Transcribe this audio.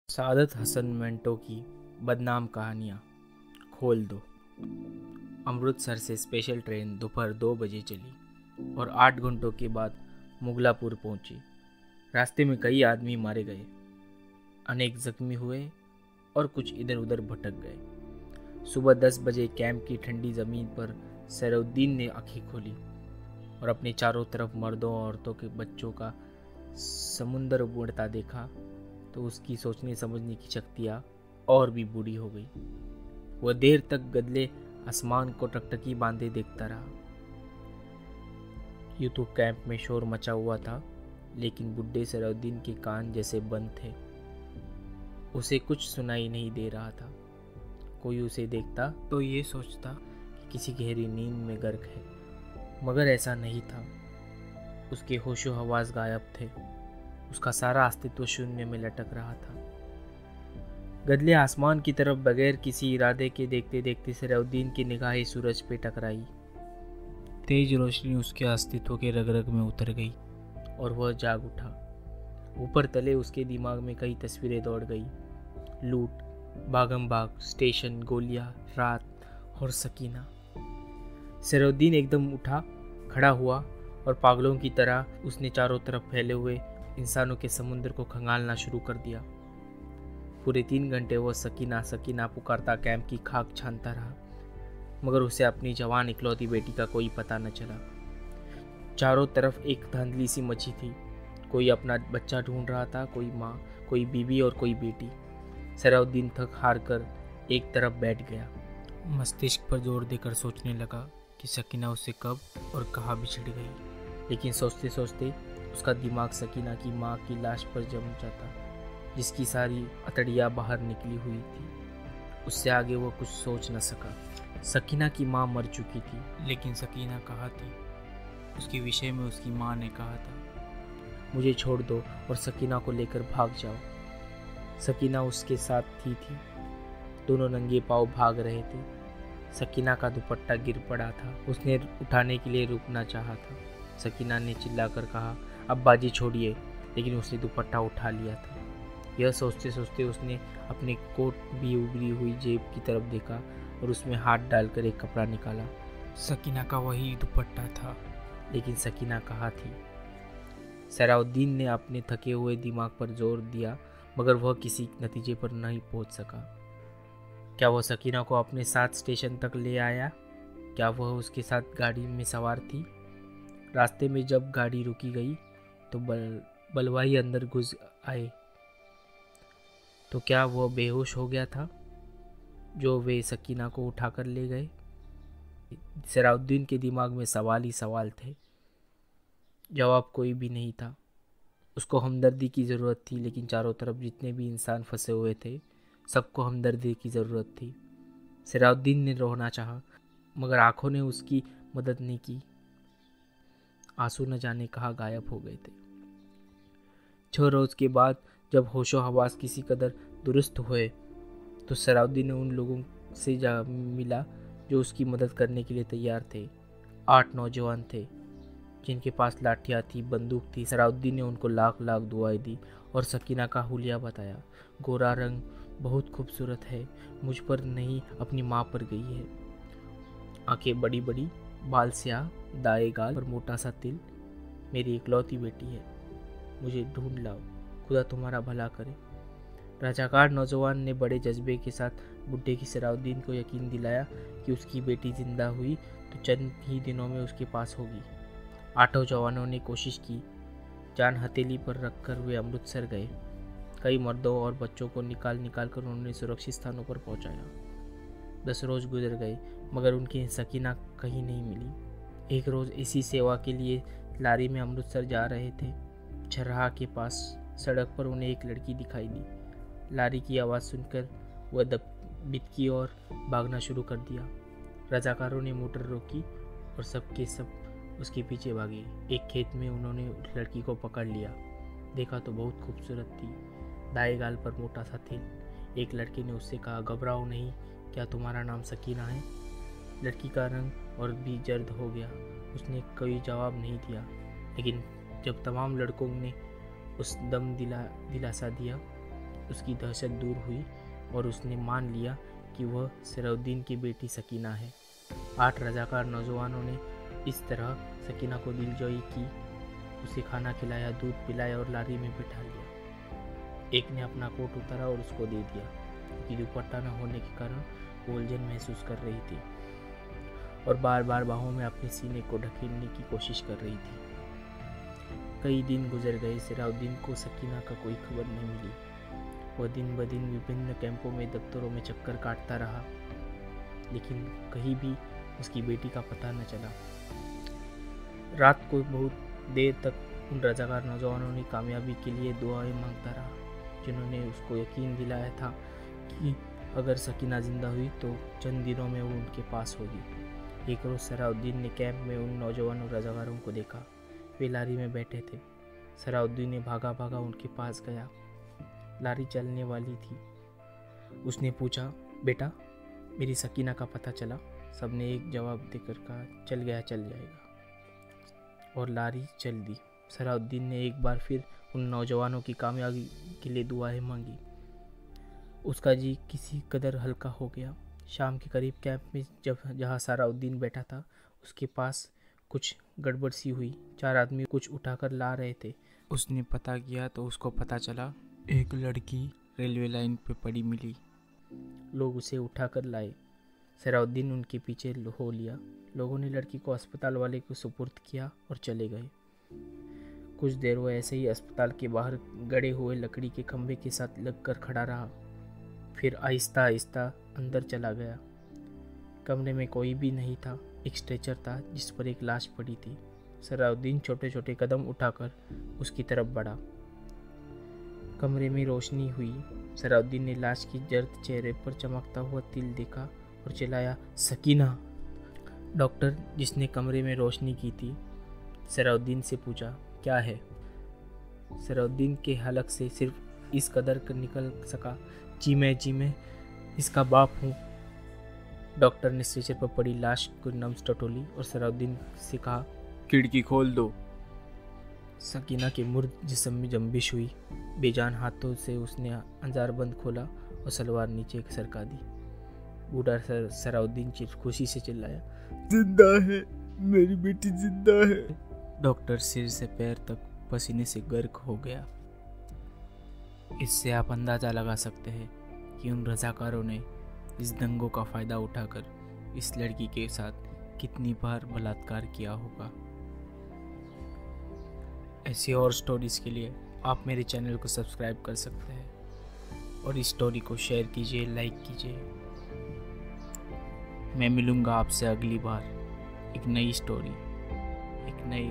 सादत हसन मंटो की बदनाम कहानियाँ खोल दो। अमृतसर से स्पेशल ट्रेन दोपहर 2 बजे चली और 8 घंटों के बाद मुगलापुर पहुंची। रास्ते में कई आदमी मारे गए, अनेक जख्मी हुए और कुछ इधर उधर भटक गए। सुबह 10 बजे कैंप की ठंडी ज़मीन पर सैरुद्दीन ने आंखें खोली और अपने चारों तरफ मर्दों औरतों के बच्चों का समुंदर उमड़ता देखा तो उसकी सोचने समझने की शक्तियाँ और भी बूढ़ी हो गई। वह देर तक गदले आसमान को टकटकी बांधे देखता रहा। यूं तो कैंप में शोर मचा हुआ था, लेकिन बुढ़े सैरुद्दीन के कान जैसे बंद थे। उसे कुछ सुनाई नहीं दे रहा था। कोई उसे देखता तो ये सोचता कि किसी गहरी नींद में गर्क है, मगर ऐसा नहीं था। उसके होशो हवास गायब थे। उसका सारा अस्तित्व शून्य में लटक रहा था। गदले आसमान की तरफ बगैर किसी इरादे के देखते देखते सैरुद्दीन की निगाहें सूरज पे टकराई। तेज रोशनी उसके अस्तित्व के रग रग में उतर गई और वह जाग उठा। ऊपर तले उसके दिमाग में कई तस्वीरें दौड़ गई। लूट, भागम भाग, स्टेशन, गोलियां, रात और सकीना। सैरुद्दीन एकदम उठा, खड़ा हुआ और पागलों की तरह उसने चारों तरफ फैले हुए इंसानों के समुद्र को खंगालना शुरू कर दिया। पूरे 3 घंटे वह सकीना सकीना पुकारता कैंप की खाक छानता रहा, मगर उसे अपनी जवान इकलौती बेटी का कोई पता न चला। चारों तरफ एक धांधली सी मची थी। कोई अपना बच्चा ढूंढ रहा था, कोई माँ, कोई बीवी और कोई बेटी। सैरुद्दीन थक हार कर एक तरफ बैठ गया। मस्तिष्क पर जोर देकर सोचने लगा कि सकीना उससे कब और कहाँ बिछड़ गई। लेकिन सोचते सोचते उसका दिमाग सकीना की माँ की लाश पर जम जाता, जिसकी सारी अतड़ियाँ बाहर निकली हुई थी। उससे आगे वो कुछ सोच न सका। सकीना की माँ मर चुकी थी, लेकिन सकीना कहाँ थी? उसके विषय में उसकी माँ ने कहा था, मुझे छोड़ दो और सकीना को लेकर भाग जाओ। सकीना उसके साथ थी। दोनों नंगे पाँव भाग रहे थे। सकीना का दुपट्टा गिर पड़ा था। उसने उठाने के लिए रुकना चाहा था। सकीना ने चिल्लाकर कहा, अब्बा जी छोड़िए, लेकिन उसने दुपट्टा उठा लिया था। यह सोचते सोचते उसने अपने कोट भी उभरी हुई जेब की तरफ देखा और उसमें हाथ डालकर एक कपड़ा निकाला। सकीना का वही दुपट्टा था, लेकिन सकीना कहाँ थी? सैरुद्दीन ने अपने थके हुए दिमाग पर जोर दिया, मगर वह किसी नतीजे पर नहीं पहुंच सका। क्या वह सकीना को अपने साथ स्टेशन तक ले आया? क्या वह उसके साथ गाड़ी में सवार थी? रास्ते में जब गाड़ी रुकी गई तो बलवाई अंदर घुस आए। तो क्या वह बेहोश हो गया था जो वे सकीना को उठाकर ले गए? सैरुद्दीन के दिमाग में सवाल ही सवाल थे। जवाब कोई भी नहीं था। उसको हमदर्दी की ज़रूरत थी, लेकिन चारों तरफ जितने भी इंसान फंसे हुए थे, सबको हमदर्दी की ज़रूरत थी। सैरुद्दीन ने रोना चाहा, मगर आंखों ने उसकी मदद नहीं की। आंसू न जाने कहाँ गायब हो गए थे। 6 रोज़ के बाद जब होशो हवास किसी कदर दुरुस्त हुए तो सैरुद्दीन ने उन लोगों से जा मिला जो उसकी मदद करने के लिए तैयार थे। 8 नौजवान थे जिनके पास लाठियाँ थी, बंदूक थी। सैरुद्दीन ने उनको लाख लाख दुआएं दी और सकीना का हुलिया बताया। गोरा रंग बहुत खूबसूरत है, मुझ पर नहीं अपनी माँ पर गई है। आंखें बड़ी बड़ी, बाल स्याह, दाएं गाल पर मोटा सा तिल, मेरी इकलौती बेटी है, मुझे ढूंढ लाओ, खुदा तुम्हारा भला करे। राजाकार नौजवान ने बड़े जज्बे के साथ बुढ़े की सैरुद्दीन को यकीन दिलाया कि उसकी बेटी जिंदा हुई तो चंद ही दिनों में उसके पास होगी। 8 जवानों ने कोशिश की। जान हथेली पर रखकर वे अमृतसर गए। कई मर्दों और बच्चों को निकाल कर उन्होंने सुरक्षित स्थानों पर पहुंचाया। 10 रोज गुजर गए, मगर उनकी सकीना कहीं नहीं मिली। एक रोज़ इसी सेवा के लिए लारी में अमृतसर जा रहे थे। छरहा के पास सड़क पर उन्हें एक लड़की दिखाई दी। लारी की आवाज़ सुनकर वह बिदकी और भागना शुरू कर दिया। रजाकारों ने मोटर रोकी और सब के सब उसके पीछे भागे। एक खेत में उन्होंने उस लड़की को पकड़ लिया। देखा तो बहुत खूबसूरत थी, दाएं गाल पर मोटा सा तिल। एक लड़के ने उससे कहा, घबराओ नहीं, क्या तुम्हारा नाम सकीना है? लड़की का रंग और भी जर्द हो गया। उसने कोई जवाब नहीं दिया, लेकिन जब तमाम लड़कों ने उस दम दिलासा दिया उसकी दहशत दूर हुई और उसने मान लिया कि वह सराउद्दीन की बेटी सकीना है। 8 रजाकार नौजवानों ने इस तरह सकीना को दिलजोई की, उसे खाना खिलाया, दूध पिलाया और लारी में बिठा लिया। एक ने अपना कोट उतारा और उसको दे दिया, क्योंकि दुपट्टा न होने के कारण वो उलझन महसूस कर रही थी और बार बार बाहों में अपने सीने को ढकेलने की कोशिश कर रही थी। कई दिन गुजर गए, सराउद्दीन को सकीना का कोई खबर नहीं मिली। वह दिन ब दिन विभिन्न कैंपों में, दफ्तरों में चक्कर काटता रहा, लेकिन कहीं भी उसकी बेटी का पता न चला। रात को बहुत देर तक उन रजाकार नौजवानों ने कामयाबी के लिए दुआएं मांगता रहा, जिन्होंने उसको यकीन दिलाया था कि अगर सकीना जिंदा हुई तो चंद दिनों में वो उनके पास होगी। एक रोज़ सराउद्दीन ने कैंप में उन नौजवानों रजाकारों को देखा। वे लारी में बैठे थे। सराउद्दीन ने भागा भागा उनके पास गया। लारी चलने वाली थी। उसने पूछा, बेटा, मेरी सकीना का पता चला? सबने एक जवाब देकर कहा, चल गया, चल जाएगा। और लारी चल दी। सराउद्दीन ने एक बार फिर उन नौजवानों की कामयाबी के लिए दुआएं मांगी। उसका जी किसी कदर हल्का हो गया। शाम के करीब कैंप में जहाँ सराउद्दीन बैठा था, उसके पास कुछ गड़बड़ सी हुई। 4 आदमी कुछ उठाकर ला रहे थे। उसने पता किया तो उसको पता चला एक लड़की रेलवे लाइन पे पड़ी मिली। लोग उसे उठाकर लाए। सराउद्दीन उनके पीछे हो लिया। लोगों ने लड़की को अस्पताल वाले को सुपुर्द किया और चले गए। कुछ देर वो ऐसे ही अस्पताल के बाहर गड़े हुए लकड़ी के खंभे के साथ लगकर खड़ा रहा, फिर आहिस्ता आहिस्ता अंदर चला गया। कमरे में कोई भी नहीं था। एक स्ट्रेचर था जिस पर एक लाश पड़ी थी। सराउद्दीन छोटे छोटे कदम उठाकर उसकी तरफ बढ़ा। कमरे में रोशनी हुई। सराउद्दीन ने लाश की जर्द चेहरे पर चमकता हुआ तिल देखा और चिल्लाया, सकीना। डॉक्टर, जिसने कमरे में रोशनी की थी, सराउद्दीन से पूछा, क्या है? सराउद्दीन के हलक से सिर्फ इस कदर कर निकल सका, जी मैं इसका बाप हूँ। डॉक्टर ने स्ट्रेचर पर पड़ी लाश को नब्ज टटोली और सराउद्दीन से कहा, खिड़की खोल दो। सकीना के मुर्द जिस्म में जंबिश हुई। बेजान हाथों से उसने अंजार बंद खोला और सलवार नीचे सरका दी। बूढ़ा सराउद्दीन खुशी से चिल्लाया, जिंदा है, मेरी बेटी जिंदा है। डॉक्टर सिर से पैर तक पसीने से गर्क हो गया। इससे आप अंदाज़ा लगा सकते हैं कि उन रजाकारों ने इस दंगों का फ़ायदा उठाकर इस लड़की के साथ कितनी बार बलात्कार किया होगा। ऐसी और स्टोरीज़ के लिए आप मेरे चैनल को सब्सक्राइब कर सकते हैं और इस स्टोरी को शेयर कीजिए, लाइक कीजिए। मैं मिलूँगा आपसे अगली बार एक नई स्टोरी, एक नई